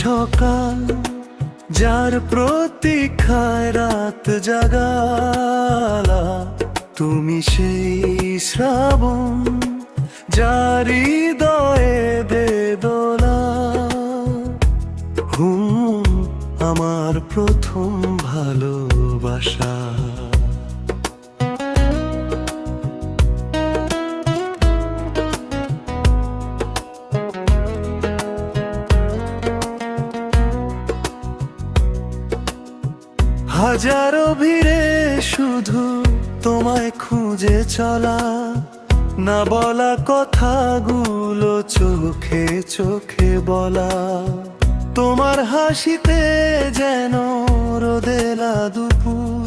সকাল, যার প্রতীক্ষায় রাত জাগালা। তুমি সেই শ্রাবণ, যার হৃদয়ে দে দোলা। আমার প্রথম ভালোবাসা। হাজারো ভিড়ে শুধু তোমায় খুঁজে চলা, না বলা কথাগুলো চোখে চোখে বলা। তোমার হাসিতে যেন রোদেলা দুপুর,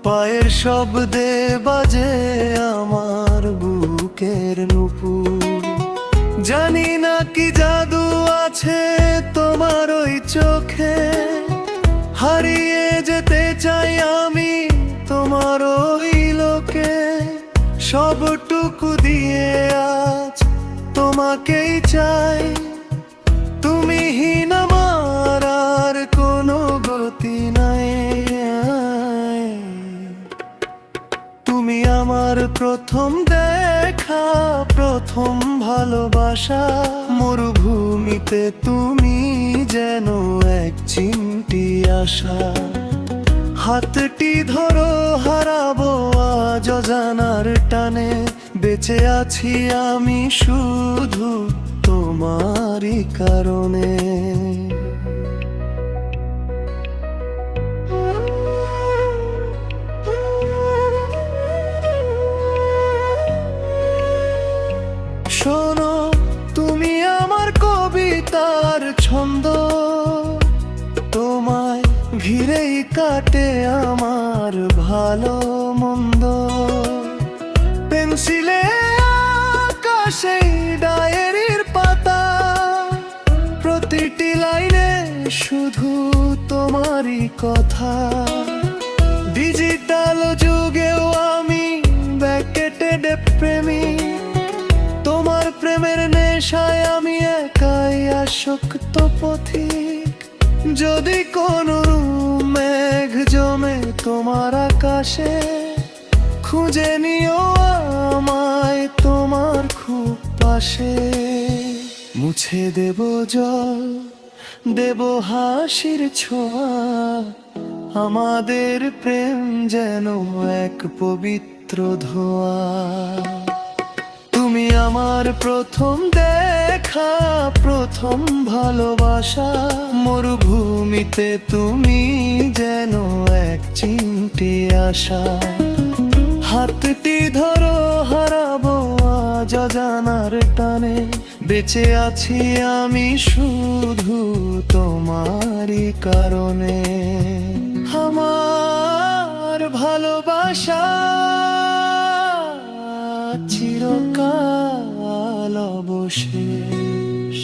পায়ের শব্দে বাজে আমার বুকের নুপুর। জানি না কি জাদু আছে তোমার ওই চোখে, হারিয়ে যেতে চাই আমি তোমার ওই লোকে। সবটুকু দিয়ে আজ তোমাকেই চাই, তুমিহীন আমার আর কোনো গতি নাই। তুমি আমার প্রথম দেখা, প্রথম ভালোবাসা। মরুভূমিতে তুমি যেন এক চিমটি আশা। হাতটি ধরো হারাবো আজ অজানার টানে, বেঁচে আছি আমি শুধু তোমারই কারণে। শোনো, তুমি আমার কবিতার ছন্দ, তোমায় ঘিরেই কাটে আমার ভালো মন্দ। পেন্সিলে আকাশে ডায়েরির পাতা, প্রতিটি লাইনে শুধু তোমারই কথা। ডিজিটাল যুগেও আমি ব্যাকেটেড প্রেমী, তোমার প্রেমের নেশায় আমি একাই আসক্ত পথিক। যদি কোনো মেঘ জমে তোমার আকাশে, খুঁজে নিও আমায় তোমার খুব পাশে। মুছে দেব জল, দেব হাসির ছোঁয়া, আমাদের প্রেম যেন এক পবিত্র ধোঁয়া। তুমি আমার প্রথম দেখা, প্রথম ভালোবাসা। মরুভূমিতে তুমি যেন এক চিমটি আশা। হাতটি ধরো হারাবো আজ অজানার টানে, বেঁচে আছি আমি শুধু তোমারই কারণে। আমার ভালোবাসা চিরকাল অবশেষ।